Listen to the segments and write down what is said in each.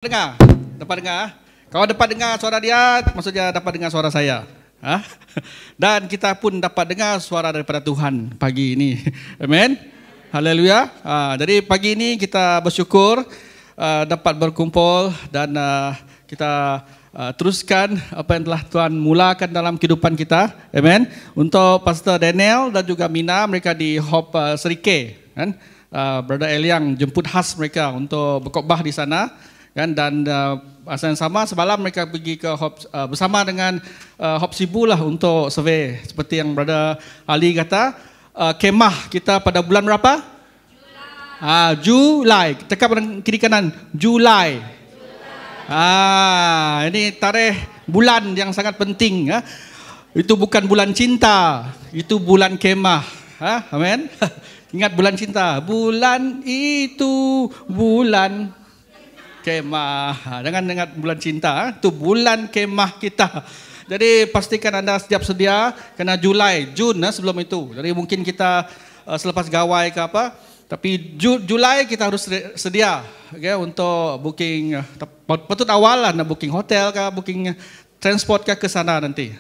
Dengar, dapat dengar. Kalau dapat dengar suara dia, maksudnya dapat dengar suara saya. Dan kita pun dapat dengar suara daripada Tuhan pagi ini. Amen. Haleluya. Jadi pagi ini kita bersyukur dapat berkumpul dan kita teruskan apa yang telah Tuhan mulakan dalam kehidupan kita. Amen. Untuk Pastor Daniel dan juga Mina, mereka di Hope Serike, kan? Brother Eliang jemput khas mereka untuk berkhotbah di sana. Kan, dan masa yang sama semalam mereka pergi ke Hope, bersama dengan Hope Sibu lah untuk survey seperti yang Brother Ali kata, kemah kita pada bulan berapa? Julai. Cakap dengan kiri kanan, Julai. Ini tarikh bulan yang sangat penting. Itu bukan bulan cinta, itu bulan kemah. Amin. Ingat bulan cinta, bulan itu bulan kemah. Jangan ingat bulan cinta, itu bulan kemah kita. Jadi pastikan anda siap sedia, kena Julai, Jun sebelum itu. Jadi mungkin kita selepas gawai ke apa, tapi Julai kita harus sedia, okay, untuk booking. Patut awal lah nak booking hotel ke, booking transport ke sana nanti.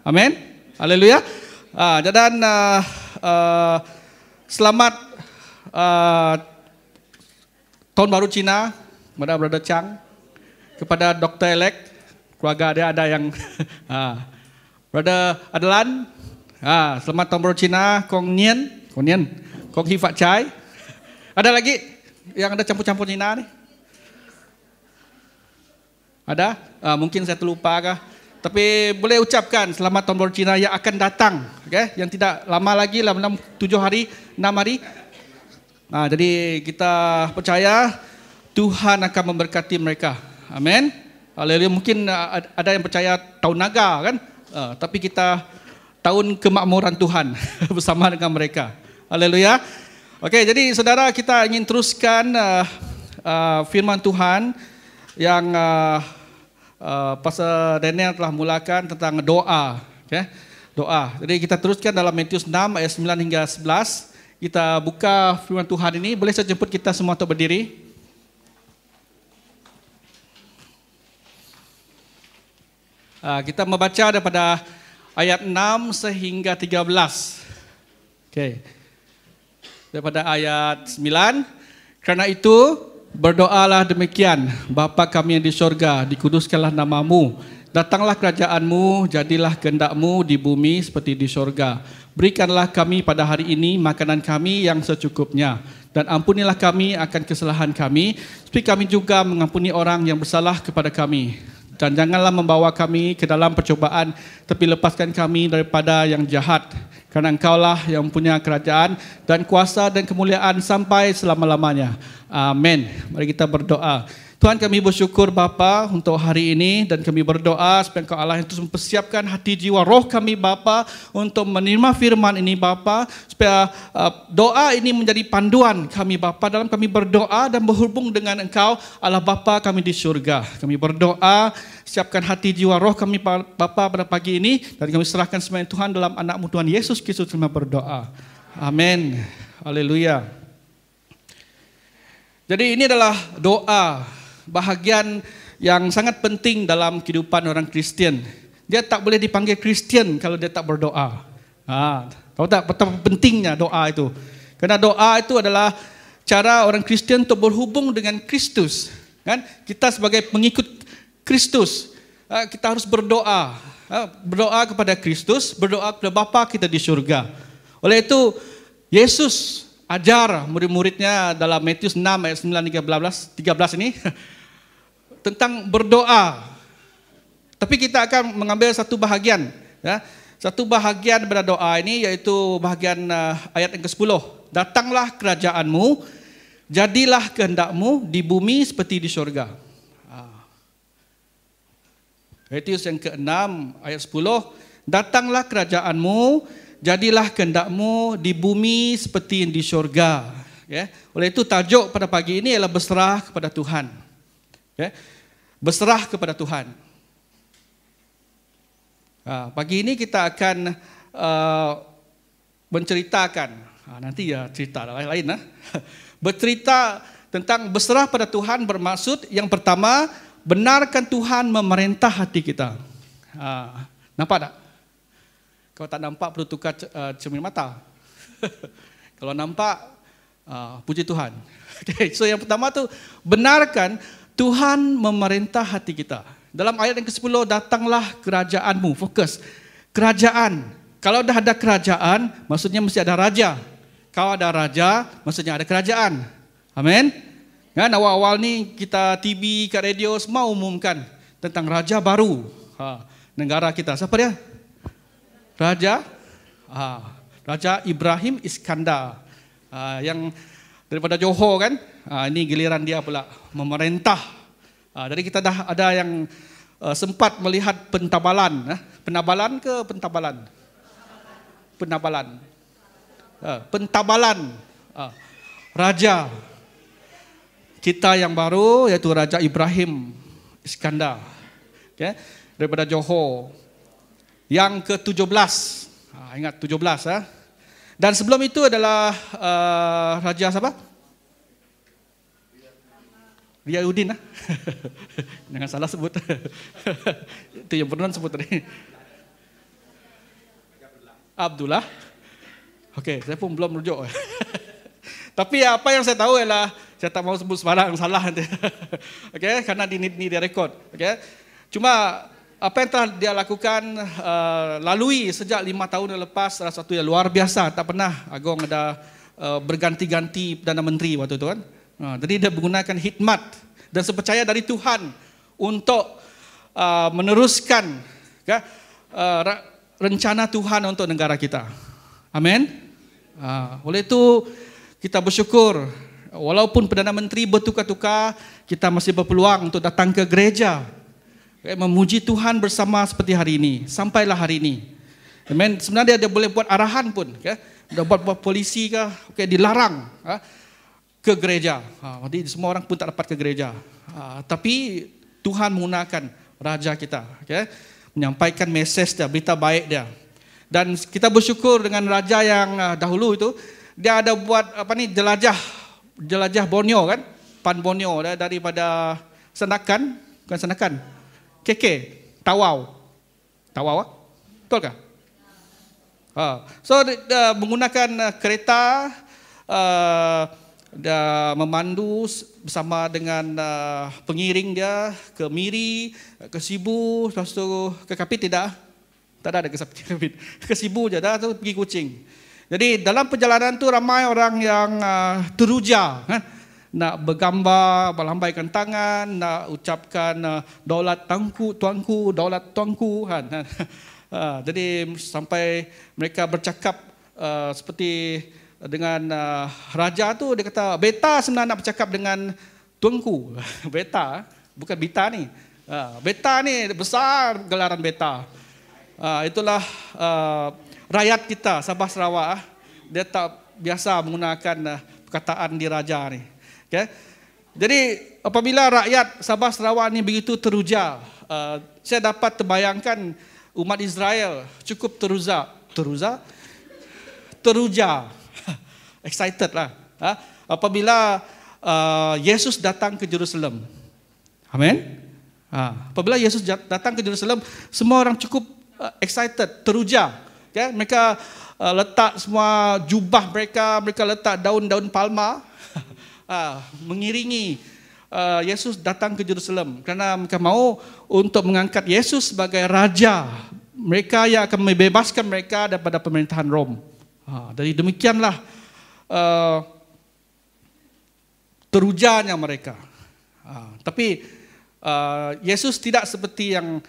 Amin. Haleluya. Dan selamat tahun baru Cina kepada Brother Chang, kepada Dr. Elect, keluarga dia ada yang Brother Adelan, selamat tahun baru Cina, Kong Nian, Kong Hi Fat Chai. Ada lagi yang ada campur-campur Cina nih? Ada? Mungkin saya terlupa kah? Tapi boleh ucapkan selamat tahun baru Cina yang akan datang, okay? Yang tidak lama lagi, 7 hari, 6 hari. Jadi kita percaya Tuhan akan memberkati mereka. Amin. Haleluya. Mungkin ada yang percaya tahun naga, kan? Tapi kita tahun kemakmuran Tuhan bersama dengan mereka. Haleluya. Okey, jadi saudara, kita ingin teruskan firman Tuhan yang Pastor Daniel telah mulakan tentang doa. Okay? Doa. Jadi kita teruskan dalam Matius 6 ayat 9 hingga 11. Kita buka firman Tuhan ini. Boleh saya jemput kita semua untuk berdiri? Kita membaca daripada ayat 6 sehingga 13. Okay. Daripada ayat 9. Karena itu berdoalah demikian, Bapa kami yang di sorga, dikuduskanlah namamu. Datanglah kerajaanmu, jadilah kehendakmu di bumi seperti di sorga. Berikanlah kami pada hari ini makanan kami yang secukupnya. Dan ampunilah kami akan kesalahan kami, seperti kami juga mengampuni orang yang bersalah kepada kami. Dan janganlah membawa kami ke dalam percobaan, tapi lepaskan kami daripada yang jahat. Karena Engkaulah yang punya kerajaan dan kuasa dan kemuliaan sampai selama-lamanya. Amin. Mari kita berdoa. Tuhan, kami bersyukur Bapa untuk hari ini, dan kami berdoa supaya Engkau Allah yang terus mempersiapkan hati jiwa roh kami Bapa untuk menerima firman ini Bapa, supaya doa ini menjadi panduan kami Bapa dalam kami berdoa dan berhubung dengan Engkau Allah Bapa kami di surga. Kami berdoa, siapkan hati jiwa roh kami Bapa pada pagi ini, dan kami serahkan semua Tuhan dalam anak-Mu Tuhan Yesus Kristus kami berdoa. Amin. Haleluya. Jadi ini adalah doa, bahagian yang sangat penting dalam kehidupan orang Kristian. Dia tak boleh dipanggil Kristian kalau dia tak berdoa. Tahu tak betapa pentingnya doa itu? Karena doa itu adalah cara orang Kristian untuk berhubung dengan Kristus. Kan? Kita sebagai pengikut Kristus, kita harus berdoa. Berdoa kepada Kristus, berdoa kepada Bapa kita di surga. Oleh itu, Yesus ajar murid-muridnya dalam Matius 6 ayat 9 hingga 13 ini tentang berdoa. Tapi kita akan mengambil satu bahagian, ya. Satu bahagian daripada doa ini, yaitu bahagian ayat yang ke-10. Datanglah kerajaanmu, jadilah kehendakmu di bumi seperti di surga. Matius yang ke-6 ayat 10. Datanglah kerajaanmu, jadilah kehendakmu di bumi seperti di surga. Ya. Oleh itu tajuk pada pagi ini ialah berserah kepada Tuhan. Ya. Berserah kepada Tuhan. Pagi ini kita akan menceritakan, nanti ya cerita lain-lain. Bercerita tentang berserah pada Tuhan bermaksud yang pertama, benarkan Tuhan memerintah hati kita. Nampak tak? Kalau tak nampak perlu tukar cermin mata. Kalau nampak, puji Tuhan. Okay, so yang pertama tu, benarkan Tuhan memerintah hati kita. Dalam ayat yang ke-10, datanglah kerajaanmu. Fokus. Kerajaan. Kalau dah ada kerajaan, maksudnya mesti ada raja. Kalau ada raja, maksudnya ada kerajaan. Amin. Kan awal-awal ni kita TV, kat radio semua umumkan tentang raja baru negara kita. Siapa dia? Raja Raja Ibrahim Iskandar yang daripada Johor kan. Ini giliran dia pula memerintah. Jadi kita dah ada yang sempat melihat pentabalan. Penabalan ke pentabalan? Penabalan. Pentabalan. Raja kita yang baru yaitu Raja Ibrahim Iskandar. Okay. Daripada Johor. Yang ke-17. Ingat 17. Dan sebelum itu adalah Raja siapa? Riyauddin. Jangan salah sebut. Itu yang benar sebut tadi. Abdullah. Okey, saya pun belum rujuk. Tapi apa yang saya tahu ialah saya tak mau sebut sembarang salah nanti. Okey, karena ini dia rekod. Okey. Cuma apa yang telah dia lakukan lalui sejak 5 tahun yang lepas adalah satu yang luar biasa. Tak pernah Agong ada berganti-ganti Perdana Menteri waktu itu kan. Jadi dia menggunakan hikmat dan sepercaya dari Tuhan untuk meneruskan rencana Tuhan untuk negara kita. Amin. Oleh itu kita bersyukur walaupun Perdana Menteri bertukar-tukar, kita masih berpeluang untuk datang ke gereja. Memuji Tuhan bersama seperti hari ini. Sampailah hari ini. Amen. Sebenarnya dia boleh buat arahan pun. Dia buat polisi ke, dilarang ke gereja. Jadi semua orang pun tak dapat ke gereja. Tapi Tuhan menggunakan raja kita. Menyampaikan mesej dia, berita baik dia. Dan kita bersyukur dengan raja yang dahulu itu, dia ada buat jelajah Borneo kan, Pan Borneo daripada Senakan, bukan Senakan, KK, Tawau, betul kah? So dia menggunakan kereta, dia memandu bersama dengan pengiring dia ke Miri, ke Sibu, lepas tu ke Kapit tidak? Tak ada ke Kapit, ke Sibu je dah tu pergi Kuching. Jadi dalam perjalanan tu ramai orang yang teruja, nak bergambar, berlambaikan tangan, nak ucapkan daulat tuanku, daulat tuanku. Jadi sampai mereka bercakap seperti dengan raja tu, dia kata beta sebenarnya nak bercakap dengan tuanku. Beta, bukan bita ni. Beta ni besar gelaran beta. Itulah rakyat kita Sabah Sarawak. Dia tak biasa menggunakan perkataan diraja ni. Okay? Jadi apabila rakyat Sabah Sarawak ni begitu teruja, saya dapat terbayangkan umat Israel cukup teruja, excited lah. Apabila Yesus datang ke Jerusalem. Amin. Apabila Yesus datang ke Jerusalem, semua orang cukup excited, teruja. Okay? Mereka letak semua jubah mereka letak daun-daun palma mengiringi Yesus datang ke Jerusalem kerana mereka mahu untuk mengangkat Yesus sebagai raja. Mereka yang akan membebaskan mereka daripada pemerintahan Rom. Jadi demikianlah terujanya mereka. Tapi Yesus tidak seperti yang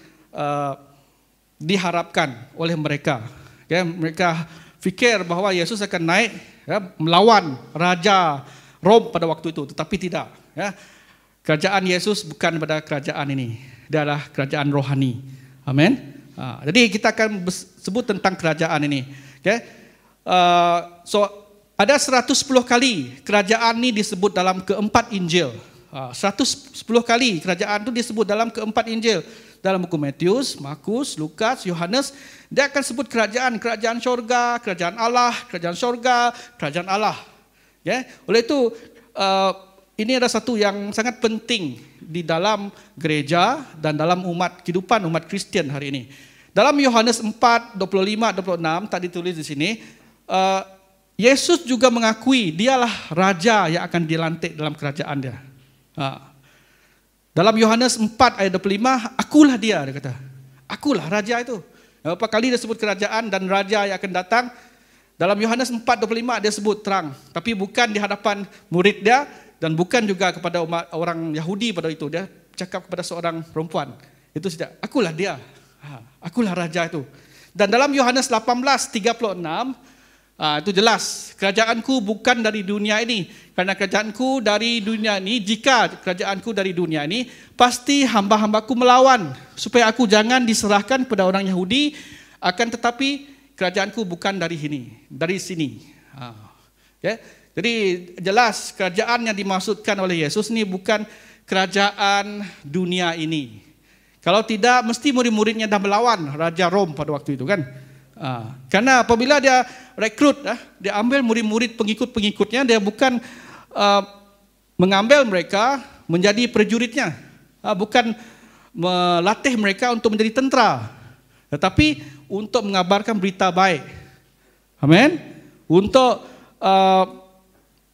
diharapkan oleh mereka. Mereka fikir bahawa Yesus akan naik melawan raja Rom pada waktu itu, tetapi tidak. Kerajaan Yesus bukan pada kerajaan ini, dia adalah kerajaan rohani. Amin. Jadi kita akan sebut tentang kerajaan ini. So ada 110 kali kerajaan ini disebut dalam keempat Injil. 110 kali kerajaan itu disebut dalam keempat Injil. Dalam buku Matius, Markus, Lukas, Yohanes, dia akan sebut kerajaan syurga, kerajaan Allah, kerajaan syurga, kerajaan Allah. Oleh itu ini adalah satu yang sangat penting di dalam gereja dan dalam kehidupan umat Kristian hari ini. Dalam Yohanes 4, 25, 26, tadi tulis di sini, Yesus juga mengakui dialah raja yang akan dilantik dalam kerajaan dia. Dalam Yohanes 4 ayat 25, akulah dia kata. Akulah raja itu. Berapa kali dia sebut kerajaan dan raja yang akan datang. Dalam Yohanes 4:25 dia sebut terang, tapi bukan di hadapan murid dia dan bukan juga kepada orang Yahudi pada itu. Dia cakap kepada seorang perempuan. Itu sudah, akulah dia. Akulah raja itu. Dan dalam Yohanes 18:36 itu jelas, kerajaanku bukan dari dunia ini. Karena kerajaanku dari dunia ini, jika kerajaanku dari dunia ini, pasti hamba-hambaku melawan supaya aku jangan diserahkan kepada orang Yahudi, akan tetapi kerajaanku bukan dari sini. Okay. Jadi jelas kerajaan yang dimaksudkan oleh Yesus ini bukan kerajaan dunia ini. Kalau tidak, mesti murid-muridnya dah melawan Raja Rom pada waktu itu kan. Karena apabila dia rekrut, dia ambil murid-murid pengikut-pengikutnya, dia bukan mengambil mereka menjadi prajuritnya, bukan melatih mereka untuk menjadi tentera, tetapi untuk mengabarkan berita baik. Amin. Untuk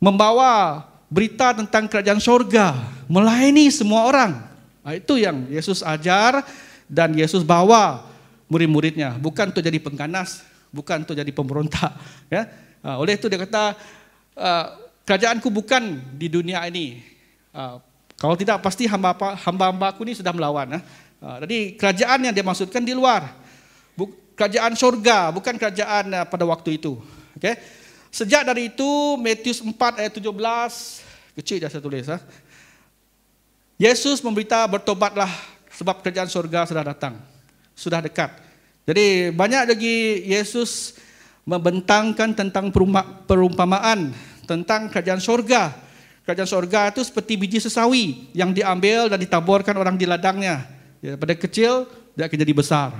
membawa berita tentang kerajaan sorga, melayani semua orang. Itu yang Yesus ajar dan Yesus bawa murid-muridnya, bukan untuk jadi pengganas, bukan untuk jadi pemberontak. Ya. Oleh itu dia kata, kerajaanku bukan di dunia ini. Kalau tidak, pasti hamba-hambaku ini sudah melawan. Jadi kerajaan yang dia maksudkan di luar. Kerajaan sorga, bukan kerajaan pada waktu itu. Okay? Sejak dari itu, Matius 4 ayat 17, kecil dah saya tulis. Yesus memberita bertobatlah sebab kerajaan sorga sudah datang. Sudah dekat. Jadi banyak lagi Yesus membentangkan tentang perumpamaan tentang kerajaan sorga. Kerajaan sorga itu seperti biji sesawi yang diambil dan ditaburkan orang di ladangnya. Pada kecil, dia akan jadi besar.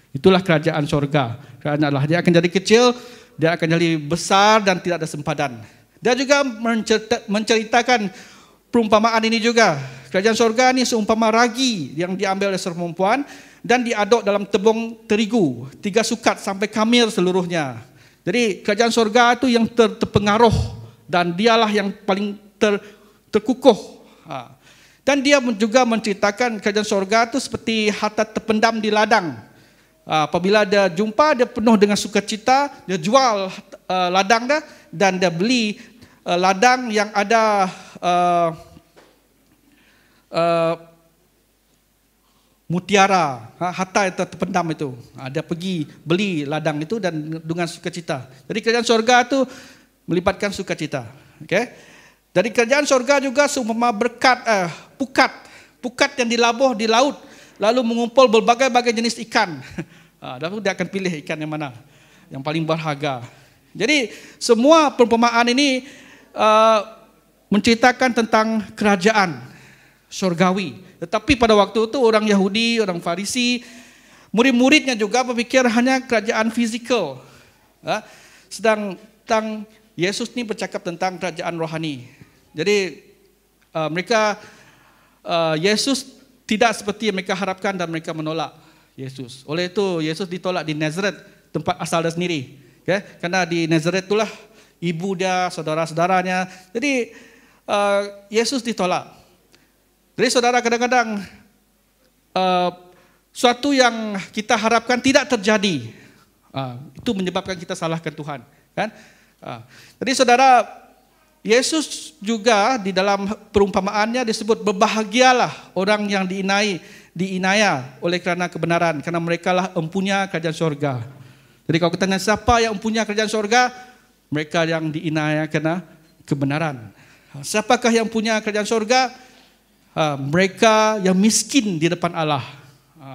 Itulah kerajaan sorga. Kerana dia akan jadi kecil, dia akan jadi besar dan tidak ada sempadan. Dia juga menceritakan perumpamaan ini juga. Kerajaan sorga ini seumpama ragi yang diambil oleh seorang perempuan dan diaduk dalam tebung terigu, 3 sukat sampai kamir seluruhnya. Jadi kerajaan sorga itu yang terpengaruh dan dialah yang paling terkukuh. Dan dia juga menceritakan kerajaan sorga itu seperti harta terpendam di ladang. Apabila dia jumpa, dia penuh dengan sukacita, dia jual ladang dia dan dia beli ladang yang ada mutiara, harta yang terpendam itu. Dia pergi beli ladang itu dan dengan sukacita. Jadi kerajaan sorga itu melibatkan sukacita. Okay? Dari kerajaan sorga juga seumpama berkat pukat yang dilabuh di laut, lalu mengumpul berbagai-bagai jenis ikan. Lalu dia akan pilih ikan yang mana yang paling berharga. Jadi semua perumpamaan ini menceritakan tentang kerajaan surgawi. Tetapi pada waktu itu orang Yahudi, orang Farisi, murid-muridnya juga berpikir hanya kerajaan fizikal. Sedang Yesus ini bercakap tentang kerajaan rohani. Jadi Yesus tidak seperti yang mereka harapkan dan mereka menolak Yesus. Oleh itu Yesus ditolak di Nazaret, tempat asal dia sendiri. Okay? Karena di Nazaret itulah ibu dia, saudara-saudaranya. Jadi Yesus ditolak. Jadi saudara, kadang-kadang suatu yang kita harapkan tidak terjadi, itu menyebabkan kita salahkan Tuhan. Kan? Jadi saudara, Yesus juga di dalam perumpamaannya disebut berbahagialah orang yang diinaya oleh kerana kebenaran, karena mereka lah empunya kerajaan sorga. Jadi kalau kita tanya siapa yang empunya kerajaan sorga, mereka yang diinaya kerana kebenaran. Siapakah yang punya kerajaan sorga? Mereka yang miskin di depan Allah.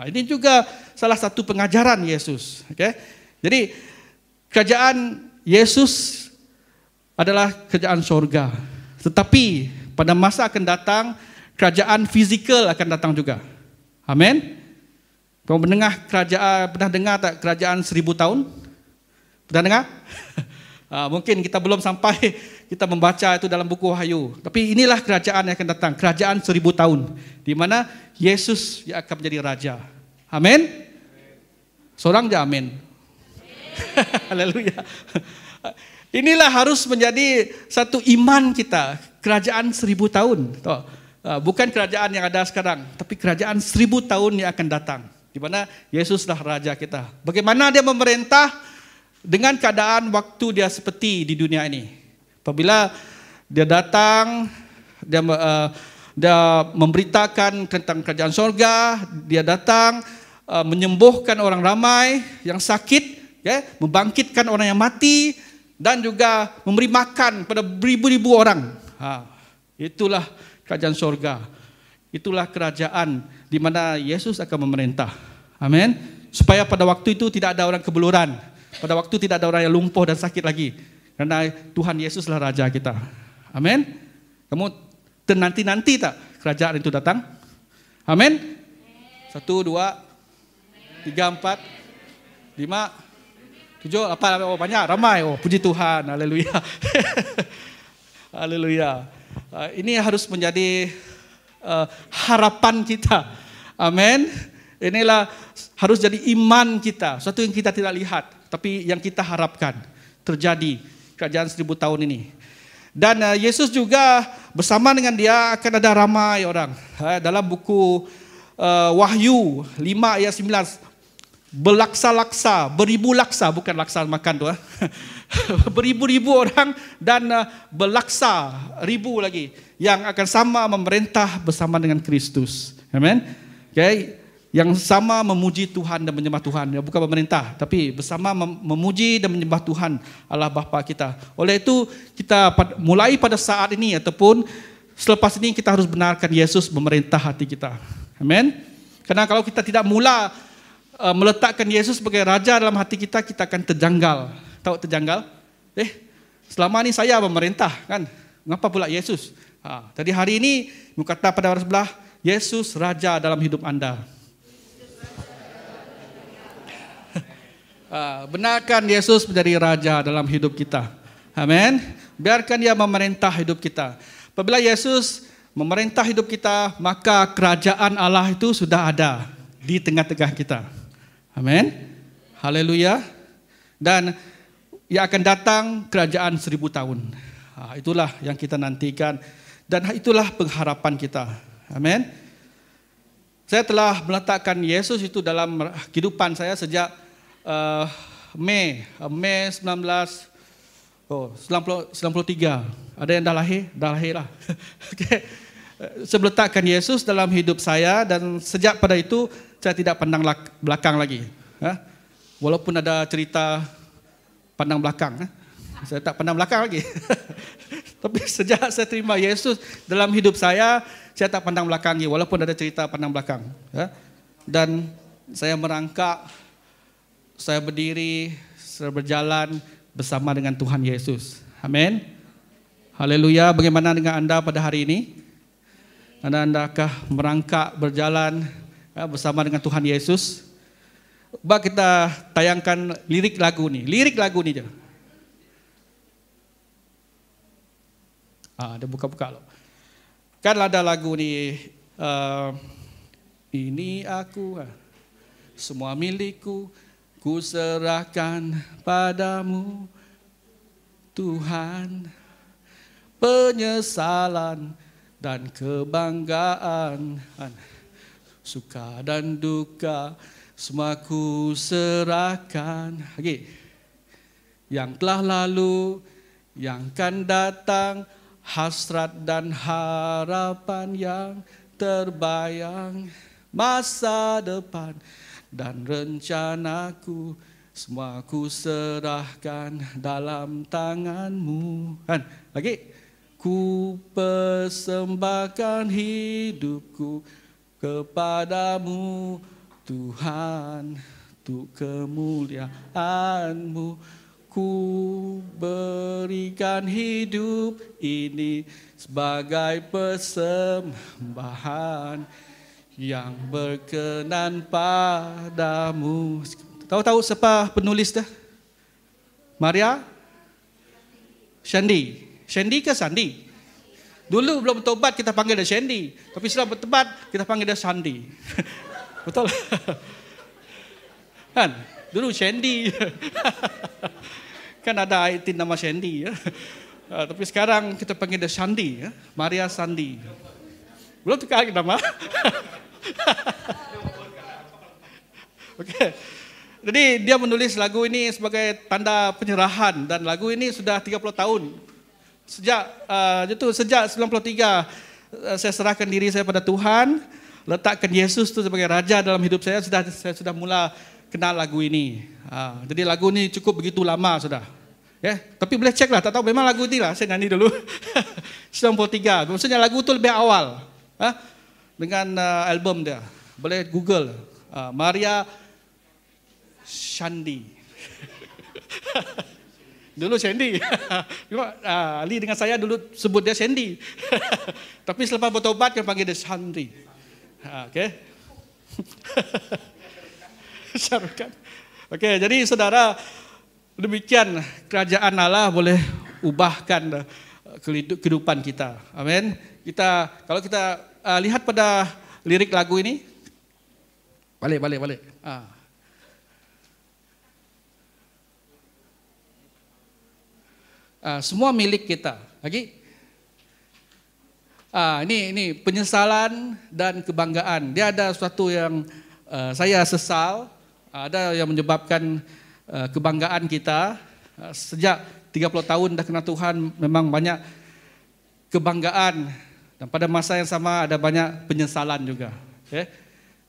Ini juga salah satu pengajaran Yesus. Okay? Jadi kerajaan Yesus adalah kerajaan sorga. Tetapi pada masa akan datang, kerajaan fizikal akan datang juga. Amin. Kamu pernah dengar tak kerajaan 1000 tahun? Pernah dengar? Mungkin kita belum sampai kita membaca itu dalam buku Wahyu. Tapi inilah kerajaan yang akan datang. Kerajaan 1000 tahun. Di mana Yesus yang akan menjadi Raja. Amin. Seorang aja amin. Haleluya. Inilah harus menjadi satu iman kita. Kerajaan 1000 tahun. Bukan kerajaan yang ada sekarang. Tapi kerajaan 1000 tahun yang akan datang. Di mana Yesuslah Raja kita. Bagaimana dia memerintah dengan keadaan waktu dia seperti di dunia ini. Apabila dia datang, dia memberitakan tentang kerajaan sorga, dia datang menyembuhkan orang ramai yang sakit, ya, membangkitkan orang yang mati, dan juga memberi makan pada beribu-ribu orang. Itulah kerajaan sorga. Itulah kerajaan di mana Yesus akan memerintah. Amin. Supaya pada waktu itu tidak ada orang kebeluran. Pada waktu tidak ada orang yang lumpuh dan sakit lagi. Karena Tuhan Yesuslah Raja kita. Amin. Kamu nanti tak kerajaan itu datang? Amin. 1, 2, 3, 4, 5, 7, 8, banyak, ramai. Puji Tuhan. Haleluya. Haleluya. Ini harus menjadi harapan kita. Amin. Inilah harus jadi iman kita. Sesuatu yang kita tidak lihat, tapi yang kita harapkan terjadi kerajaan 1000 tahun ini. Dan Yesus juga bersama dengan dia akan ada ramai orang. Dalam buku Wahyu 5 ayat 19. Berlaksa-laksa, beribu laksa, bukan laksa makan tu. Beribu-ribu orang dan berlaksa ribu lagi yang akan sama memerintah bersama dengan Kristus. Amen. Okay. Yang sama memuji Tuhan dan menyembah Tuhan. Ya, bukan pemerintah, tapi bersama memuji dan menyembah Tuhan Allah Bapa kita. Oleh itu kita mulai pada saat ini ataupun selepas ini kita harus benarkan Yesus memerintah hati kita. Amen. Karena kalau kita tidak mula meletakkan Yesus sebagai Raja dalam hati kita, kita akan terjanggal. Tahu terjanggal? Selama ini saya memerintah, kan? Mengapa pula Yesus? Jadi hari ini berkata pada orang sebelah, Yesus Raja dalam hidup Anda. Benarkan Yesus menjadi Raja dalam hidup kita. Amin. Biarkan dia memerintah hidup kita. Apabila Yesus memerintah hidup kita, maka kerajaan Allah itu sudah ada di tengah-tengah kita. Amin. Haleluya. Dan yang akan datang kerajaan 1000 tahun. Itulah yang kita nantikan. Dan itulah pengharapan kita. Amin. Saya telah meletakkan Yesus itu dalam kehidupan saya sejak Mei 93. Ada yang dah lahir? Dah lahir lah. Okay. Saya meletakkan Yesus dalam hidup saya dan sejak pada itu saya tidak pandang belakang lagi. Walaupun ada cerita pandang belakang, saya tak pandang belakang lagi. Tapi sejak saya terima Yesus dalam hidup saya tak pandang belakang lagi. Walaupun ada cerita pandang belakang. Dan saya merangkak, saya berdiri, saya berjalan bersama dengan Tuhan Yesus. Amin. Haleluya. Bagaimana dengan Anda pada hari ini? Andakah merangkak berjalan bersama dengan Tuhan Yesus? Coba kita tayangkan lirik lagu ni. Lirik lagu ni je. Ada buka-buka loh. Kan ada lagu ni. Ini aku, semua milikku, ku serahkan padamu, Tuhan. Penyesalan dan kebanggaan, suka dan duka, semua ku serahkan. Lagi. Yang telah lalu, yang akan datang, hasrat dan harapan yang terbayang, masa depan dan rencanaku, semua ku serahkan dalam tanganmu. Lagi. Ku persembahkan hidupku kepadamu, Tuhan, untuk kemuliaan-Mu. Ku berikan hidup ini sebagai persembahan yang berkenan padamu. Tahu siapa penulis dah? Maria? Shandy. Shandy ke Sandi? Dulu belum bertobat kita panggil dia Shandy. Tapi setelah bertobat kita panggil dia Sandi. Betul? Kan? Dulu Shandy. Kan ada IT nama Shandy. Ya. Tapi sekarang kita panggil dia Sandi. Ya. Maria Sandi. Belum tukar nama. Okey. Jadi dia menulis lagu ini sebagai tanda penyerahan. Dan lagu ini sudah 30 tahun. Sejak 93 saya serahkan diri saya pada Tuhan, letakkan Yesus itu sebagai raja dalam hidup saya sudah mula kenal lagu ini. Jadi lagu ini cukup begitu lama sudah. Ya, tapi boleh cek lah, tak tahu memang lagu ini lah saya nyanyi dulu. 93. Maksudnya lagu itu lebih awal. Dengan album dia. Boleh Google. Maria Shandy. Dulu Shandy. Ali dengan saya dulu sebut dia Shandy. Tapi selepas bertobat kan panggil dia Shandy. Okey. Syarukan. Okey, jadi saudara, demikian kerajaan Allah boleh ubahkan kehidupan kita. Amin. Kalau kita lihat pada lirik lagu ini, balik. Semua milik kita. Lagi? Ini penyesalan dan kebanggaan. Dia ada sesuatu yang saya sesal, ada yang menyebabkan kebanggaan kita. Sejak 30 tahun dah kenal Tuhan, memang banyak kebanggaan. Dan pada masa yang sama ada banyak penyesalan juga. Okay?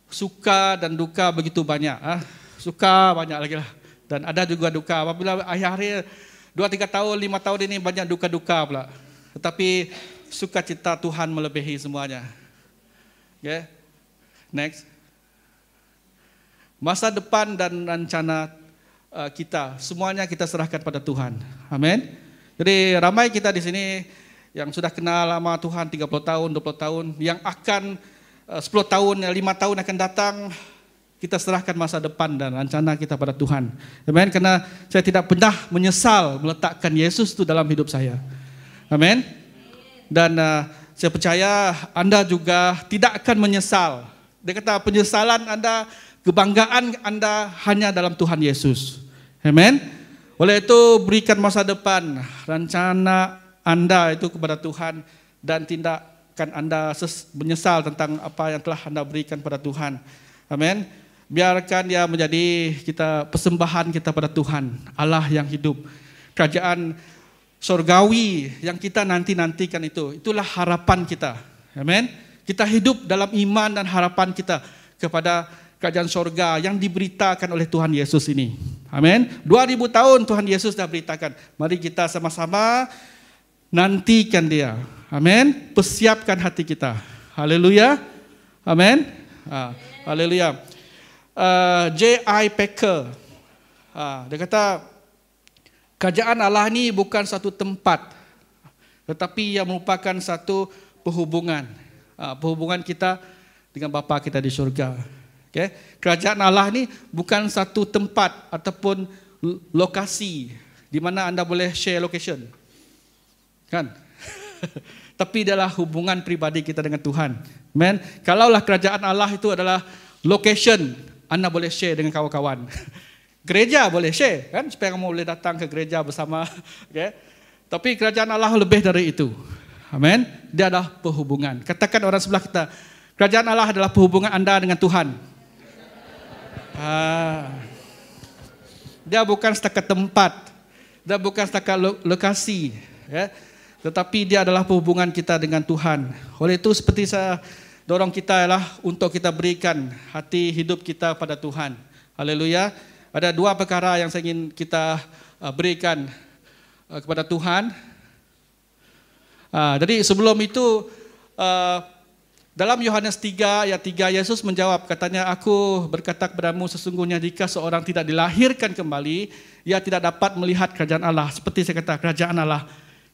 Suka dan duka begitu banyak. Suka banyak lagi lah. Dan ada juga duka. Apabila akhir-akhir 2-3 tahun, 5 tahun ini banyak duka-duka pula. Tetapi sukacita Tuhan melebihi semuanya. Okay? Next. Masa depan dan rencana kita, semuanya kita serahkan pada Tuhan. Amin. Jadi ramai kita di sini yang sudah kenal lama Tuhan 30 tahun, 20 tahun, yang akan 10 tahun, 5 tahun akan datang, kita serahkan masa depan dan rencana kita pada Tuhan. Amin. Karena saya tidak pernah menyesal meletakkan Yesus itu dalam hidup saya. Amin. Dan saya percaya Anda juga tidak akan menyesal. Dia kata penyesalan Anda, kebanggaan Anda hanya dalam Tuhan Yesus. Amin. Oleh itu berikan masa depan, rencana Anda itu kepada Tuhan dan tindakan Anda menyesal tentang apa yang telah Anda berikan pada Tuhan. Amin. Biarkan dia menjadi persembahan kita pada Tuhan, Allah yang hidup. Kerajaan surgawi yang kita nanti-nantikan itulah harapan kita. Amin. Kita hidup dalam iman dan harapan kita kepada kerajaan surga yang diberitakan oleh Tuhan Yesus ini. Amin. 2000 tahun Tuhan Yesus dah beritakan. Mari kita sama-sama nantikan dia. Amin. Persiapkan hati kita. Haleluya. Amin. Haleluya. J.I. Packer, dia kata kerajaan Allah ni bukan satu tempat, tetapi ia merupakan satu perhubungan, perhubungan kita dengan Bapa kita di syurga. Okay? Kerajaan Allah ni bukan satu tempat ataupun lokasi di mana anda boleh share location, kan? Tapi adalah hubungan pribadi kita dengan Tuhan. Amen. Kalaulah kerajaan Allah itu adalah location, anda boleh share dengan kawan-kawan. Gereja boleh share, kan? Supaya kamu boleh datang ke gereja bersama. Okay? Tapi kerajaan Allah lebih dari itu. Amin. Dia adalah perhubungan. Katakan orang sebelah kita, kerajaan Allah adalah perhubungan anda dengan Tuhan. Dia bukan setakat tempat, dia bukan setakat lokasi, ya? Tetapi dia adalah perhubungan kita dengan Tuhan. Oleh itu seperti saya dorong kita ialah untuk kita berikan hati hidup kita pada Tuhan. Haleluya. Ada dua perkara yang saya ingin kita berikan kepada Tuhan. Jadi sebelum itu, dalam Yohanes 3 ayat 3, Yesus menjawab, katanya, aku berkata kepadamu sesungguhnya jika seorang tidak dilahirkan kembali, ia tidak dapat melihat kerajaan Allah. Seperti saya kata, kerajaan Allah,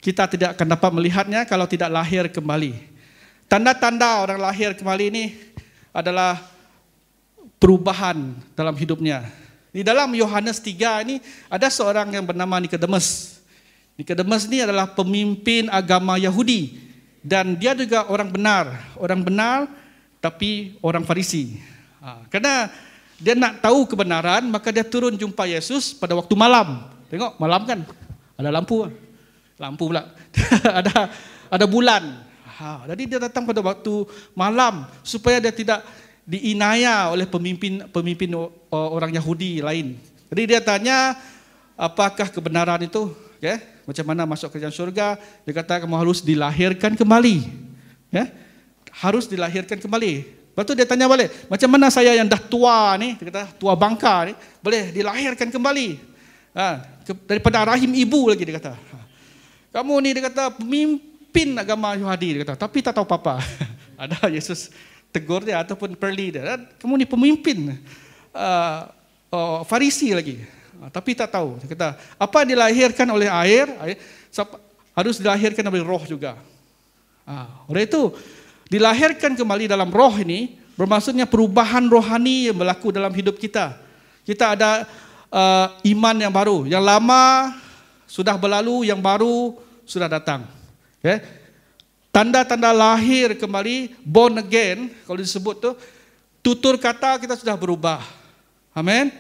kita tidak akan dapat melihatnya kalau tidak lahir kembali. Tanda-tanda orang lahir kembali ini adalah perubahan dalam hidupnya. Di dalam Yohanes 3 ini ada seorang yang bernama Nikodemus. Nikodemus ni adalah pemimpin agama Yahudi dan dia juga orang benar tapi orang Farisi. Karena dia nak tahu kebenaran, maka dia turun jumpa Yesus pada waktu malam. Tengok malam kan, ada lampu pula, ada bulan. Jadi dia datang pada waktu malam supaya dia tidak diinaya oleh pemimpin orang Yahudi lain. Jadi dia tanya, apakah kebenaran itu? Okay? Macam mana masuk kerajaan syurga? Dia kata kamu harus dilahirkan kembali. Okay? Harus dilahirkan kembali. Lepas tu dia tanya balik, macam mana saya yang dah tua ni, dia kata tua bangka ni, boleh dilahirkan kembali? Daripada rahim ibu lagi, dia kata. Kamu ni, dia kata, pemimpin agama Yahudi, dia kata, tapi tak tahu apa-apa. Ada Yesus tegur dia ataupun perli dia. Kamu ni pemimpin Farisi lagi, tapi tak tahu. Dia kata, apa dilahirkan oleh air harus dilahirkan oleh roh juga. Oleh itu, dilahirkan kembali dalam roh ini bermaksudnya perubahan rohani yang berlaku dalam hidup kita. Kita ada iman yang baru. Yang lama sudah berlalu, yang baru sudah datang. Okay? Tanda-tanda lahir kembali, born again, kalau disebut tu, tutur kata kita sudah berubah. Amin.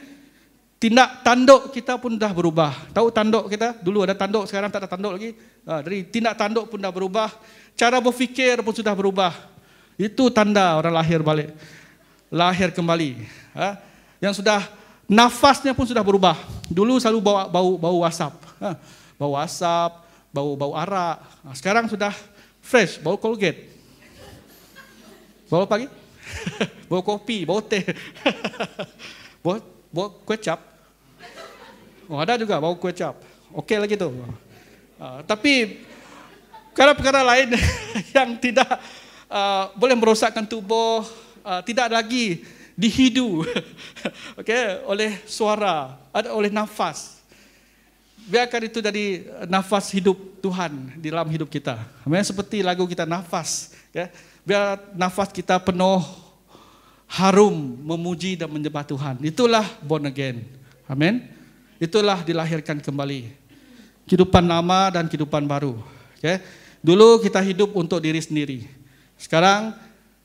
Tindak tanduk kita pun dah berubah. Tahu tanduk kita? Dulu ada tanduk, sekarang tak ada tanduk lagi. Jadi tindak tanduk pun dah berubah. Cara berfikir pun sudah berubah. Itu tanda orang lahir balik. Lahir kembali. Yang sudah, nafasnya pun sudah berubah. Dulu selalu bau asap. Bau asap, bau arak. Sekarang sudah fresh, bau Colgate. Bau apa lagi? Bau kopi, bau teh. Bau kecap. Ada juga bau kecap. Okey lagi tu. Tapi perkara-perkara lain yang tidak boleh merosakkan tubuh, tidak lagi dihidu oleh suara, oleh nafas. Biarkan itu jadi nafas hidup Tuhan di dalam hidup kita. Seperti lagu kita, nafas. Biar nafas kita penuh harum, memuji dan menyembah Tuhan. Itulah born again. Amin. Itulah dilahirkan kembali. Kehidupan lama dan kehidupan baru. Dulu kita hidup untuk diri sendiri. Sekarang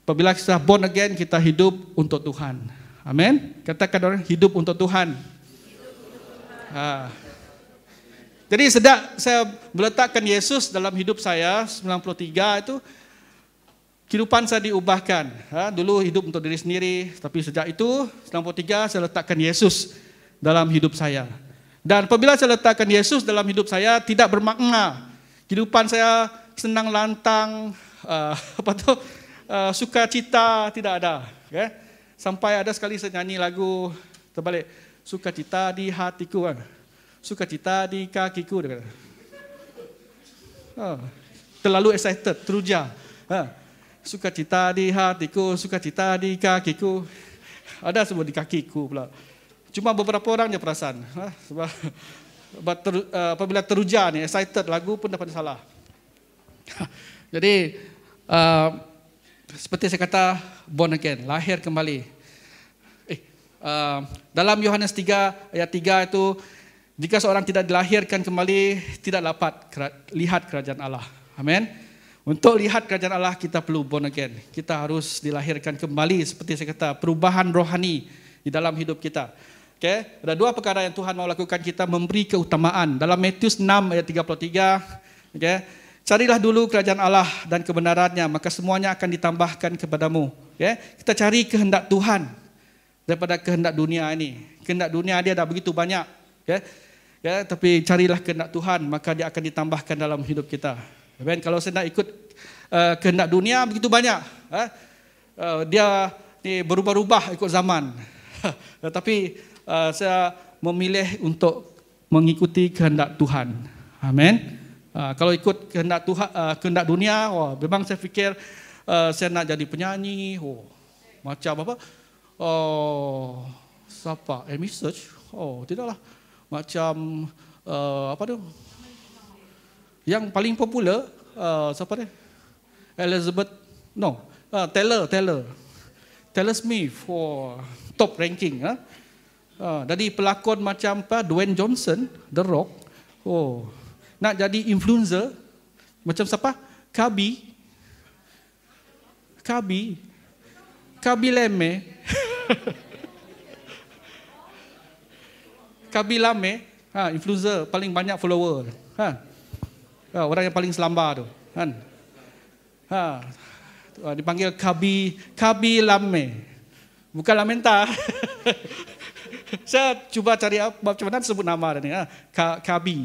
apabila kita born again, kita hidup untuk Tuhan. Amin. Katakan orang, hidup untuk Tuhan. Jadi sejak saya meletakkan Yesus dalam hidup saya 93 itu, kehidupan saya diubahkan. Dulu hidup untuk diri sendiri, tapi sejak itu 93 saya letakkan Yesus dalam hidup saya. Dan apabila saya letakkan Yesus dalam hidup saya, tidak bermakna kehidupan saya senang lantang, sukacita tidak ada. Sampai ada sekali saya nyanyi lagu terbalik, sukacita di hatiku, sukacita di kakiku. Terlalu excited, teruja. Sukacita di hatiku, sukacita di kakiku. Ada semua di kakiku pula. Cuma beberapa orang je perasan. Sebab apabila teruja ni, excited, lagu pun dapat salah. Jadi seperti saya kata, born again, lahir kembali. Dalam Yohanes 3 ayat 3 itu, jika seorang tidak dilahirkan kembali, tidak dapat lihat kerajaan Allah. Amin. Untuk lihat kerajaan Allah, kita perlu born again. Kita harus dilahirkan kembali, seperti saya kata, perubahan rohani di dalam hidup kita. Ada dua perkara yang Tuhan mau lakukan, kita memberi keutamaan. Dalam Matius 6 ayat 33, carilah dulu kerajaan Allah dan kebenarannya, maka semuanya akan ditambahkan kepadamu. Kita cari kehendak Tuhan daripada kehendak dunia ini. Kehendak dunia dia dah begitu banyak. Tapi carilah kehendak Tuhan, maka dia akan ditambahkan dalam hidup kita. Kalau saya nak ikut kehendak dunia begitu banyak, dia ni berubah-ubah ikut zaman. Tapi saya memilih untuk mengikuti kehendak Tuhan. Amin. Kalau ikut kehendak Tuhan, kehendak dunia, memang saya fikir saya nak jadi penyanyi, macam apa? Siapa? Amy Search? Tidaklah. Macam apa tu? Yang paling popular, siapa dia? Elizabeth? No, Taylor Smith, top ranking. Jadi pelakon macam apa? Dwayne Johnson, The Rock. nak jadi influencer, macam siapa? Kabi Lame. Kabi Lame, influencer paling banyak follower, orang yang paling selamba tu, kan? Dipanggil Kabi Lame, bukan Lamenta. Saya cuba cari macam mana sebut nama dia ni.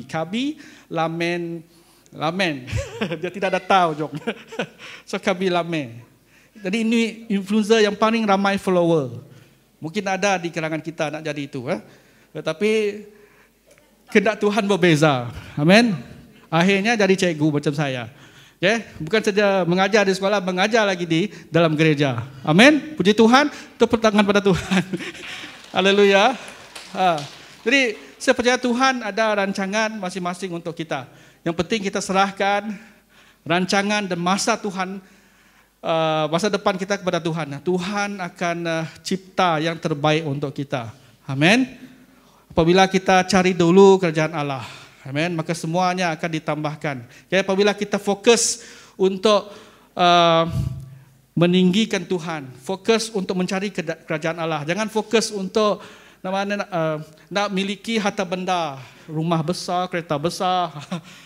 Kabi Lamen. Dia tidak ada tahu jok. So Kabi Lame. Jadi ini influencer yang paling ramai follower. Mungkin ada di kalangan kita nak jadi itu. Tetapi kehendak Tuhan berbeza. Amin. Akhirnya jadi cikgu macam saya. Okay? Bukan saja mengajar di sekolah, mengajar lagi di dalam gereja. Amin. Puji Tuhan, tepuk tangan pada Tuhan. Haleluya. Jadi saya percaya Tuhan ada rancangan masing-masing untuk kita. Yang penting kita serahkan rancangan dan masa Tuhan, masa depan kita kepada Tuhan. Tuhan akan cipta yang terbaik untuk kita. Amin. Apabila kita cari dulu kerajaan Allah, amin, maka semuanya akan ditambahkan. Okay, apabila kita fokus untuk meninggikan Tuhan, fokus untuk mencari kerajaan Allah. Jangan fokus untuk nak miliki harta benda, rumah besar, kereta besar.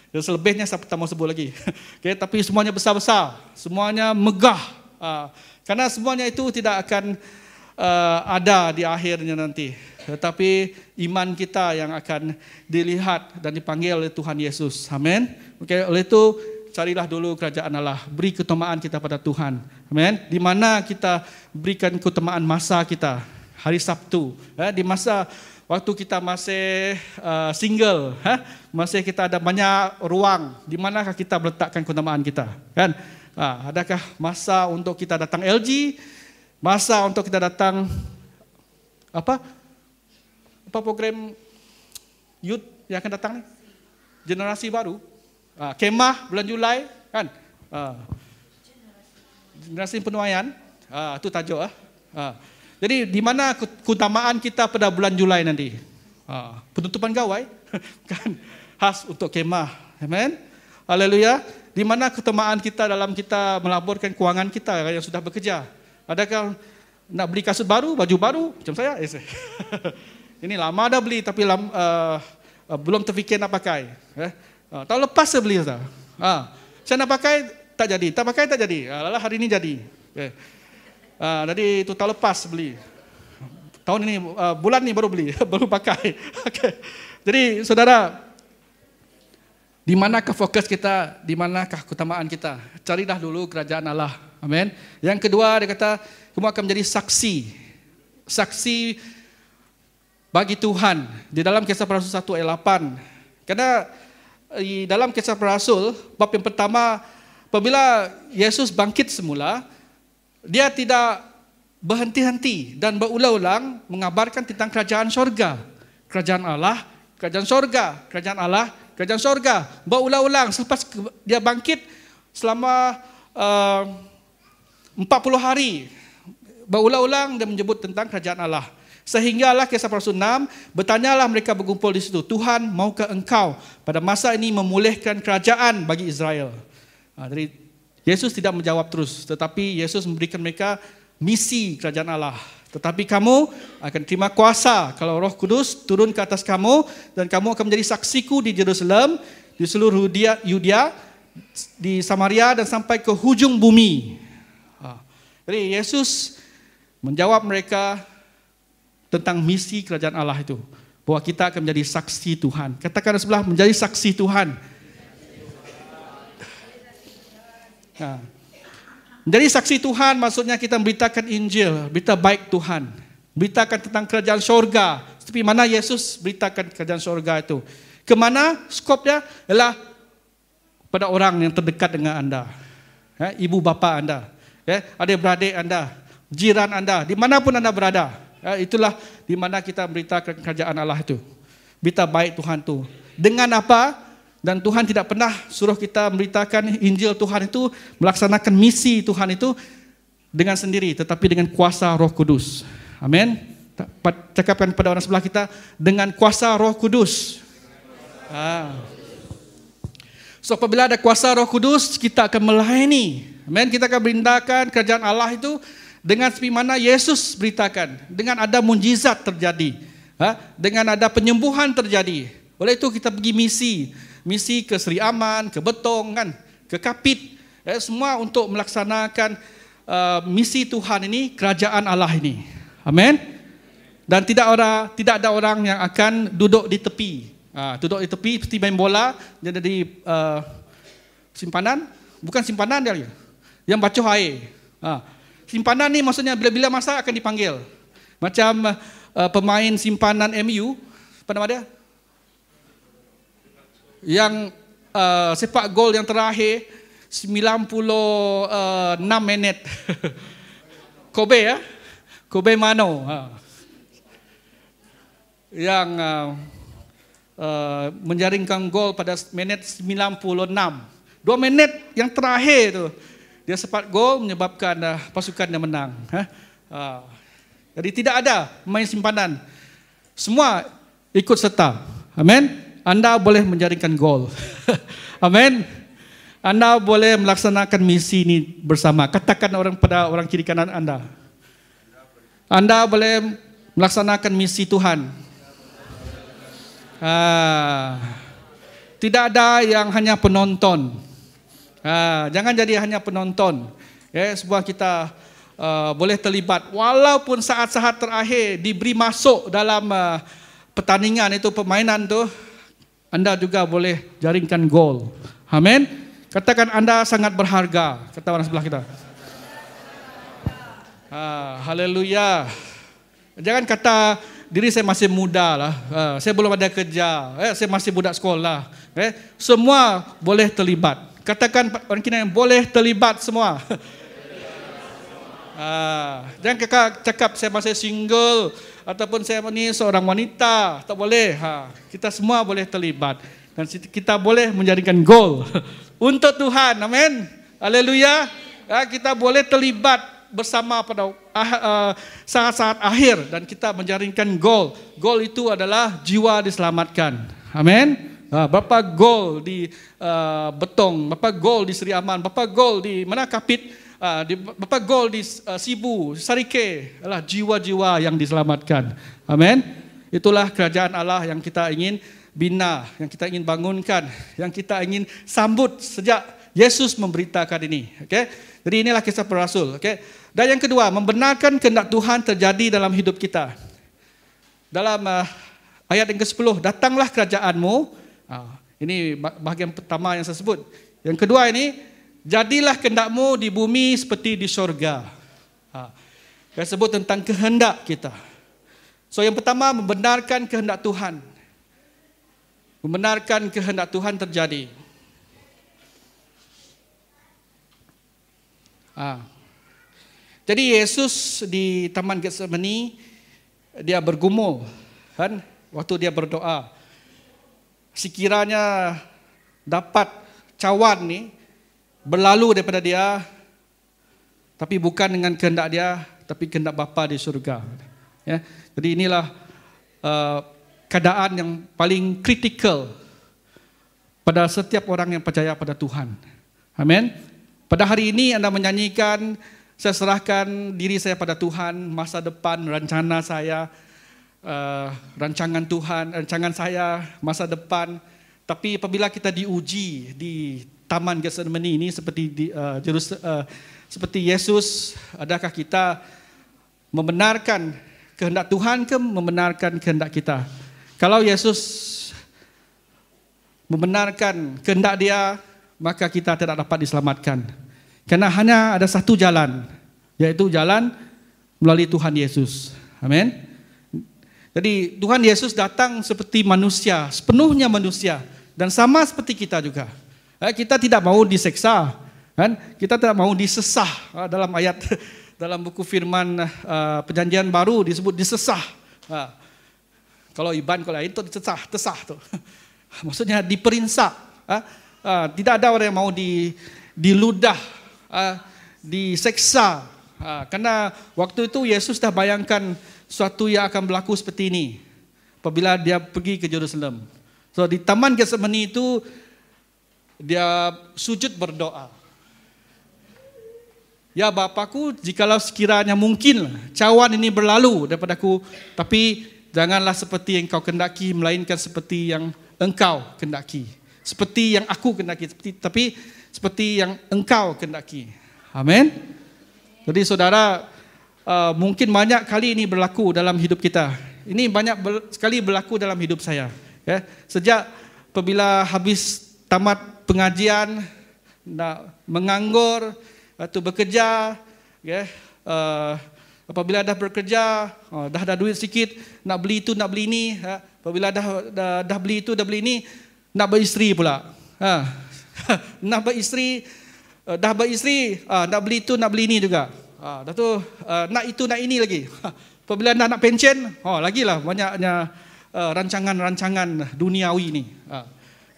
Dan selebihnya saya tak mau sebut lagi. Okay, tapi semuanya besar-besar, semuanya megah. Karena semuanya itu tidak akan ada di akhirnya nanti. Tetapi iman kita yang akan dilihat dan dipanggil oleh Tuhan Yesus. Amin. Okay, oleh itu carilah dulu kerajaan Allah. Beri keutamaan kita pada Tuhan. Amin. Di mana kita berikan keutamaan masa kita. Hari Sabtu. Di masa waktu kita masih single. Masih kita ada banyak ruang. Di manakah kita meletakkan keutamaan kita? Kan? Adakah masa untuk kita datang LG? Masa untuk kita datang apa program youth yang akan datang ni? Generasi baru. Kemah bulan Julai, kan? Generasi penuaian. Itu tajuk. Jadi di mana keutamaan kita pada bulan Julai nanti? Penutupan gawai, kan? Khas untuk kemah. Amen. Haleluya. Di mana keutamaan kita dalam kita melaburkan kewangan kita yang sudah bekerja? Adakah nak beli kasut baru, baju baru macam saya? Ini lama dah beli tapi belum terfikir nak pakai. Tahun lepas saya beli. Saya nak pakai tak jadi, tak pakai tak jadi. Lalu hari ini jadi. Jadi itu tahun lepas beli. Tahun ini, bulan ini baru beli, baru pakai. Jadi saudara, di manakah fokus kita, di manakah keutamaan kita? Carilah dulu kerajaan Allah. Amin. Yang kedua dia kata, kamu akan menjadi saksi. Saksi bagi Tuhan. Di dalam Kisah Para Rasul 1 ayat 8. Karena di dalam Kisah Para Rasul, bab yang pertama, apabila Yesus bangkit semula, dia tidak berhenti-henti dan berulang-ulang mengabarkan tentang kerajaan sorga. Kerajaan Allah, kerajaan sorga, kerajaan Allah, kerajaan sorga. Berulang-ulang selepas dia bangkit selama 40 hari. Berulang-ulang dia menyebut tentang kerajaan Allah. Sehinggalah Kisah Para Rasul 6, bertanyalah mereka berkumpul di situ, Tuhan, maukah engkau pada masa ini memulihkan kerajaan bagi Israel? Jadi Yesus tidak menjawab terus, tetapi Yesus memberikan mereka misi kerajaan Allah. Tetapi kamu akan terima kuasa kalau Roh Kudus turun ke atas kamu, dan kamu akan menjadi saksiku di Jerusalem, di seluruh Yudea, di Samaria, dan sampai ke hujung bumi. Jadi Yesus menjawab mereka tentang misi kerajaan Allah itu, bahwa kita akan menjadi saksi Tuhan. Katakan sebelah, menjadi saksi Tuhan. Menjadi saksi Tuhan maksudnya kita memberitakan Injil, berita baik Tuhan, beritakan tentang kerajaan sorga. Seperti mana Yesus beritakan kerajaan sorga itu. Kemana skopnya? Ialah pada orang yang terdekat dengan anda, ibu bapa anda, adik-beradik anda, jiran anda, dimanapun anda berada. Itulah di mana kita beritakan kerajaan Allah itu. Berita baik Tuhan itu. Dengan apa? Dan Tuhan tidak pernah suruh kita memberitakan Injil Tuhan itu, melaksanakan misi Tuhan itu dengan sendiri, tetapi dengan kuasa Roh Kudus. Amin. Cakapkan kepada orang sebelah kita, dengan kuasa Roh Kudus. So apabila ada kuasa Roh Kudus, kita akan melayani. Amen. Kita akan beritakan kerajaan Allah itu dengan seperti mana Yesus beritakan. Dengan ada mujizat terjadi. Dengan ada penyembuhan terjadi. Oleh itu kita pergi misi. Misi ke Seri Aman, ke Betong, kan, ke Kapit. Semua untuk melaksanakan misi Tuhan ini, kerajaan Allah ini. Amen. Dan tidak ada orang yang akan duduk di tepi. Duduk di tepi seperti main bola, dia ada di simpanan, bukan simpanan dia, yang bacuh air. Simpanan ni maksudnya bila-bila masa akan dipanggil. Macam pemain simpanan MU, apa nama dia? Yang sepak gol yang terakhir 96 minit. Kobe Mano. Yang menjaringkan gol pada menit 96. 2 menit yang terakhir tu dia sepak gol menyebabkan pasukannya menang. Jadi tidak ada main simpanan. Semua ikut serta. Amin. Anda boleh menjaringkan gol. Amin. Anda boleh melaksanakan misi ini bersama. Katakan pada orang kiri kanan Anda. Anda boleh melaksanakan misi Tuhan. Tidak ada yang hanya penonton. Jangan jadi hanya penonton. Semua kita boleh terlibat. Walaupun saat-saat terakhir diberi masuk dalam pertandingan itu, permainan itu, Anda juga boleh jaringkan gol. Amin. Katakan Anda sangat berharga. Kata orang sebelah kita. Haleluya. Jangan kata diri saya masih muda lah, saya belum ada kerja, saya masih budak sekolah. Semua boleh terlibat. Katakan orang kini boleh terlibat semua. Jangan cakap saya masih single ataupun saya ni seorang wanita, tak boleh. Kita semua boleh terlibat dan kita boleh menjadikan gol untuk Tuhan. Amin. Haleluya. Kita boleh terlibat bersama pada saat-saat akhir dan kita menjaringkan gol. Gol itu adalah jiwa diselamatkan. Amin. Berapa gol di Betong, berapa gol di Seri Aman, berapa gol di mana Kapit, berapa gol di Sibu, Sarike, adalah jiwa-jiwa yang diselamatkan. Amin. Itulah kerajaan Allah yang kita ingin bina, yang kita ingin bangunkan, yang kita ingin sambut sejak Yesus memberitakan ini. Okay? Jadi inilah kisah para rasul. Okay? Dan yang kedua, membenarkan kehendak Tuhan terjadi dalam hidup kita. Dalam ayat yang ke-10, datanglah kerajaanmu. Ini bahagian pertama yang saya sebut. Yang kedua ini, jadilah kehendakmu di bumi seperti di syurga. Saya sebut tentang kehendak kita. So yang pertama, membenarkan kehendak Tuhan. Membenarkan kehendak Tuhan terjadi. Jadi Yesus di Taman Getsemani dia bergumul, kan? Waktu dia berdoa, sekiranya dapat cawan ni berlalu daripada dia, tapi bukan dengan kehendak dia, tapi kehendak Bapa di surga. Ya, jadi inilah keadaan yang paling kritikal pada setiap orang yang percaya pada Tuhan. Amin. Pada hari ini Anda menyanyikan, saya serahkan diri saya pada Tuhan, masa depan, rencana saya, rancangan Tuhan, rancangan saya, masa depan. Tapi apabila kita diuji di Taman Getsemani ini seperti seperti Yesus, adakah kita membenarkan kehendak Tuhan ke membenarkan kehendak kita? Kalau Yesus membenarkan kehendak dia, maka kita tidak dapat diselamatkan. Karena hanya ada satu jalan, yaitu jalan melalui Tuhan Yesus. Amin. Jadi Tuhan Yesus datang seperti manusia, sepenuhnya manusia. Dan sama seperti kita juga. Kita tidak mau diseksa, kan? Kita tidak mau disesah. Dalam ayat, dalam buku firman Perjanjian Baru disebut disesah. Kalau Iban, kalau lain itu tesah tu. Maksudnya diperinsak. Tidak ada orang yang mau diludah, diseksa. Karena waktu itu Yesus dah bayangkan suatu yang akan berlaku seperti ini apabila dia pergi ke Jerusalem. So di Taman Getsemani itu dia sujud berdoa. Ya Bapakku, jikalau sekiranya mungkin cawan ini berlalu daripadaku, tapi janganlah seperti yang Engkau kendaki, melainkan seperti yang Engkau kendaki. Seperti yang aku kendaki, tapi seperti yang Engkau kendaki. Amin. Jadi saudara, mungkin banyak kali ini berlaku dalam hidup kita. Ini banyak sekali berlaku dalam hidup saya. Ya. Sejak apabila habis tamat pengajian, nak menganggur, atau bekerja, ya, apabila dah bekerja, dah ada duit sikit, nak beli itu, nak beli ini, apabila dah beli itu, dah beli ini, nak beristeri pula. Nak beristeri, dah beristeri, nak beli itu, nak beli ini juga. Dah tu nak itu, nak ini lagi. Apabila nak pension, lagilah banyaknya rancangan-rancangan duniawi ni.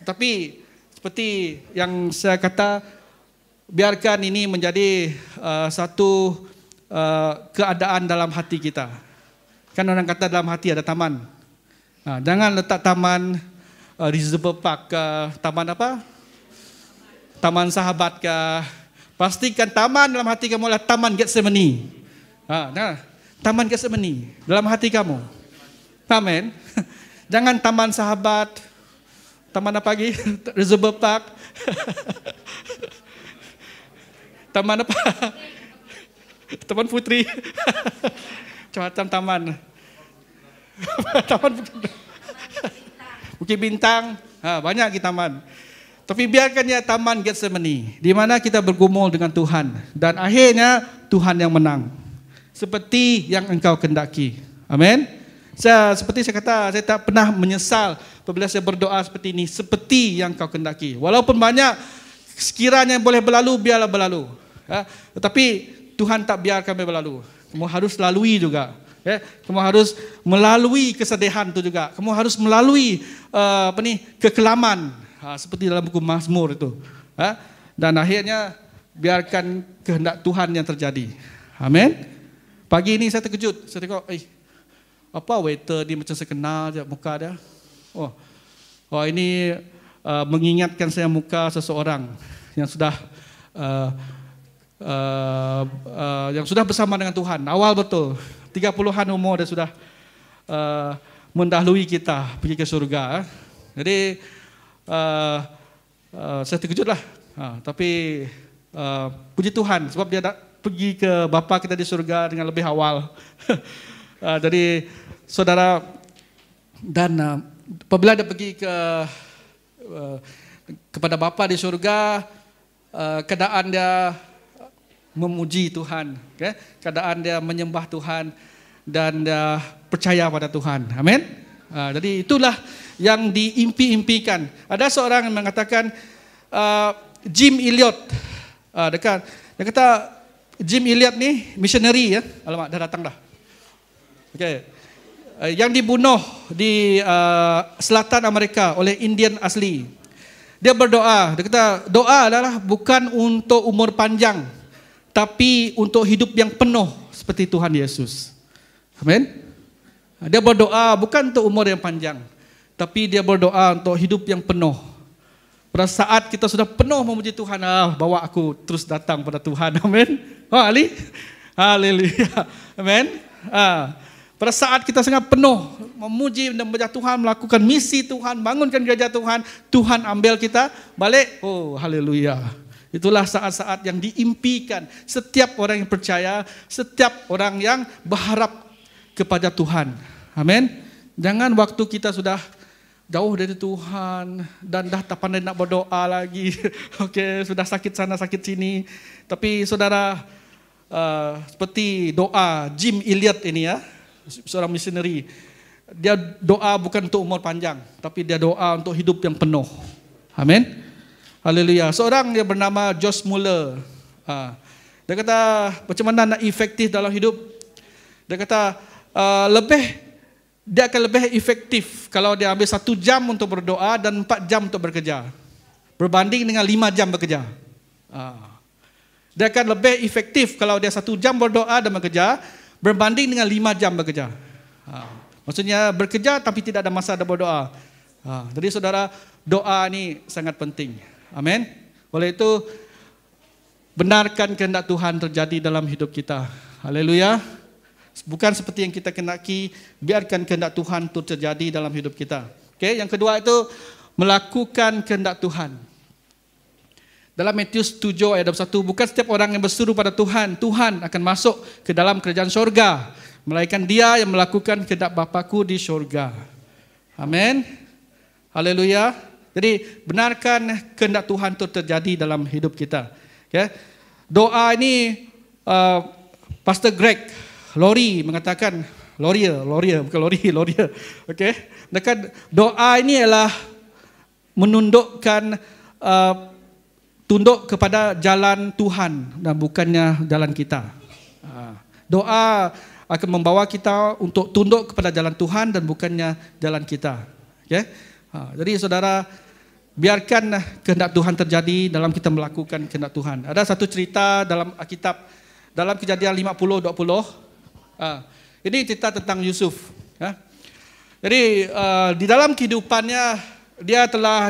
Tapi seperti yang saya kata, biarkan ini menjadi satu keadaan dalam hati kita. Kan orang kata dalam hati ada taman. Jangan letak taman Reservoir Park ke, taman apa? Taman Sahabat ke. Pastikan taman dalam hati kamu adalah Taman Getsemani. Taman Getsemani dalam hati kamu. Amin. Jangan Taman Sahabat. Taman apa lagi? Reservoir Park. Taman apa? Taman Putri. Macam taman. Taman Bukit Bintang. Banyak kita taman. Tapi biarkan ya Taman Getsemani, di mana kita bergumul dengan Tuhan. Dan akhirnya Tuhan yang menang. Seperti yang Engkau kendaki. Amin. Seperti saya kata, saya tak pernah menyesal apabila saya berdoa seperti ini. Seperti yang Engkau kendaki. Walaupun banyak, sekiranya boleh berlalu, biarlah berlalu. Tetapi Tuhan tak biar kami berlalu. Kamu harus lalui juga. Kamu harus melalui kesedihan itu juga. Kamu harus melalui kekelaman. Seperti dalam buku Mazmur itu. Dan akhirnya biarkan kehendak Tuhan yang terjadi. Amin. Pagi ini saya terkejut. Saya tengok, apa waiter ni macam saya kenal je muka dia. Ini mengingatkan saya muka seseorang yang sudah yang sudah bersama dengan Tuhan. Awal betul. 30-an umur dia sudah mendahului kita pergi ke surga. Jadi saya terkejutlah. Tapi puji Tuhan sebab dia dah pergi ke Bapa kita di surga dengan lebih awal. Jadi saudara, dan apabila dia pergi kepada Bapa di surga, keadaan dia memuji Tuhan, keadaan dia menyembah Tuhan dan dia percaya pada Tuhan. Amin. Jadi itulah yang diimpi-impikan. Ada seorang yang mengatakan Jim Elliot, dia kata Jim Elliot ni missionary ya. Alamak, dah datang dah. Okay. Yang dibunuh di selatan Amerika oleh Indian asli. Dia berdoa, dia kata doa adalah bukan untuk umur panjang, tapi untuk hidup yang penuh seperti Tuhan Yesus. Amin. Dia berdoa bukan untuk umur yang panjang, tapi dia berdoa untuk hidup yang penuh. Pada saat kita sudah penuh memuji Tuhan, bawa aku terus datang pada Tuhan. Amin. Ali, haleluya. Amin. Pada saat kita sangat penuh memuji dan membaca Tuhan, melakukan misi Tuhan, bangunkan gereja Tuhan, Tuhan ambil kita balik. Oh, haleluya. Itulah saat-saat yang diimpikan setiap orang yang percaya, setiap orang yang berharap kepada Tuhan. Amin. Jangan waktu kita sudah jauh dari Tuhan dan dah tak pandai nak berdoa lagi. Okey, sudah sakit sana sakit sini. Tapi saudara, seperti doa Jim Elliot ini ya, seorang missionary. Dia doa bukan untuk umur panjang, tapi dia doa untuk hidup yang penuh. Amin. Haleluya. Seorang yang bernama Josh Muller. Dia kata macam mana nak efektif dalam hidup. Dia kata dia akan lebih efektif kalau dia ambil 1 jam untuk berdoa dan 4 jam untuk bekerja, berbanding dengan 5 jam bekerja. Dia akan lebih efektif kalau dia 1 jam berdoa dan bekerja, berbanding dengan 5 jam bekerja. Maksudnya bekerja tapi tidak ada masa ada berdoa. Jadi saudara, doa ni sangat penting. Amin. Oleh itu, benarkan kehendak Tuhan terjadi dalam hidup kita. Haleluya. Bukan seperti yang kita kenaki, biarkan kehendak Tuhan itu terjadi dalam hidup kita. Oke, yang kedua itu melakukan kehendak Tuhan. Dalam Matius 7 ayat 21, bukan setiap orang yang berseru pada Tuhan, Tuhan akan masuk ke dalam kerajaan sorga, melainkan dia yang melakukan kehendak Bapa-Ku di sorga. Amin. Haleluya. Jadi benarkan kehendak Tuhan itu terjadi dalam hidup kita. Okay. Doa ini Pastor Greg Laurie mengatakan, Laurier, bukan Laurier. Okay. Doa ini adalah menundukkan tunduk kepada jalan Tuhan dan bukannya jalan kita. Doa akan membawa kita untuk tunduk kepada jalan Tuhan dan bukannya jalan kita. Okay? Jadi saudara, biarkan kehendak Tuhan terjadi dalam kita melakukan kehendak Tuhan. Ada satu cerita dalam Alkitab, dalam Kejadian 50:20. Ini cerita tentang Yusuf. Jadi di dalam kehidupannya dia telah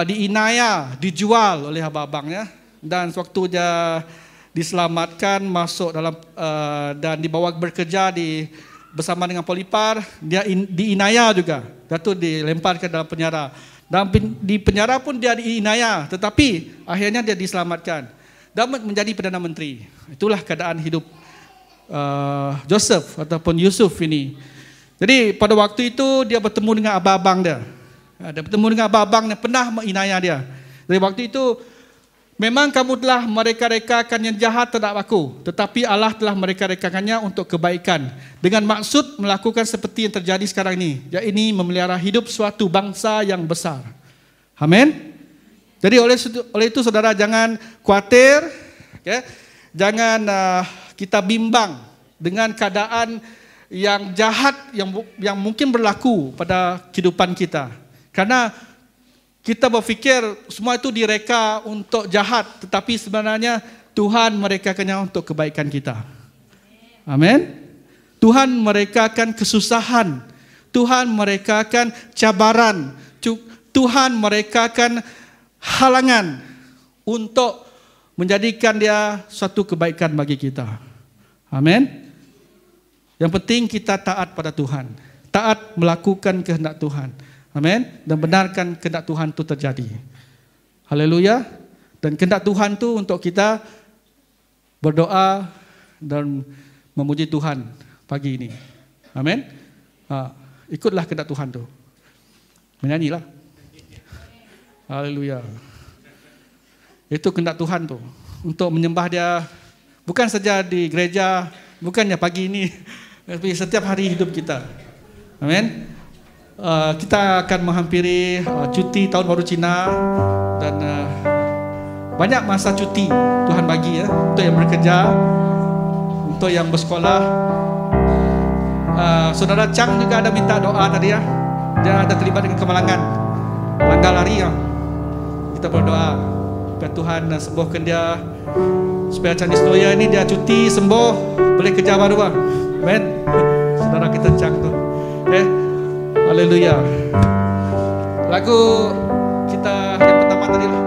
diinaya, dijual oleh abang-abangnya, dan sewaktu dia diselamatkan masuk dalam dan dibawa bekerja bersama dengan Polipar, dia diinaya juga. Datuk dilempar ke dalam penjara. Dan di penjara pun dia diinaya, tetapi akhirnya dia diselamatkan dan menjadi Perdana Menteri. Itulah keadaan hidup Joseph ataupun Yusuf ini. Jadi pada waktu itu dia bertemu dengan abang-abang dia. Dia bertemu dengan abang-abang yang pernah menginaya dia. Dari waktu itu, memang kamu telah mereka-rekakan yang jahat terhadap aku, tetapi Allah telah mereka-rekakannya untuk kebaikan, dengan maksud melakukan seperti yang terjadi sekarang ini, yaitu memelihara hidup suatu bangsa yang besar. Amin. Jadi oleh itu saudara jangan khawatir, okay? Jangan kita bimbang dengan keadaan yang jahat yang mungkin berlaku pada kehidupan kita. Karena kita berfikir semua itu direka untuk jahat, tetapi sebenarnya Tuhan merekakannya untuk kebaikan kita. Amin. Tuhan merekakan kesusahan, Tuhan merekakan cabaran, Tuhan merekakan halangan untuk menjadikan dia suatu kebaikan bagi kita. Amin. Yang penting kita taat pada Tuhan, taat melakukan kehendak Tuhan. Amin. Dan benarkan kehendak Tuhan itu terjadi. Haleluya. Dan kehendak Tuhan itu untuk kita berdoa dan memuji Tuhan pagi ini. Amin. Ikutlah kehendak Tuhan itu. Menyanyilah. Haleluya. Itu kehendak Tuhan tu untuk menyembah Dia bukan saja di gereja, bukannya pagi ini, tapi setiap hari hidup kita. Amin. Kita akan menghampiri cuti tahun baru Cina dan banyak masa cuti Tuhan bagi ya, untuk yang bekerja, untuk yang bersekolah. Saudara Chang juga ada minta doa tadi ya. Dia ada terlibat dengan kemalangan, langgar lari ya. Kita berdoa supaya Tuhan sembuhkan dia, supaya Chinese New Year ini dia cuti, sembuh, boleh kerja baru lah. Amen. Saudara kita Chang tu. Haleluya. Lagu kita yang pertama tadi lah.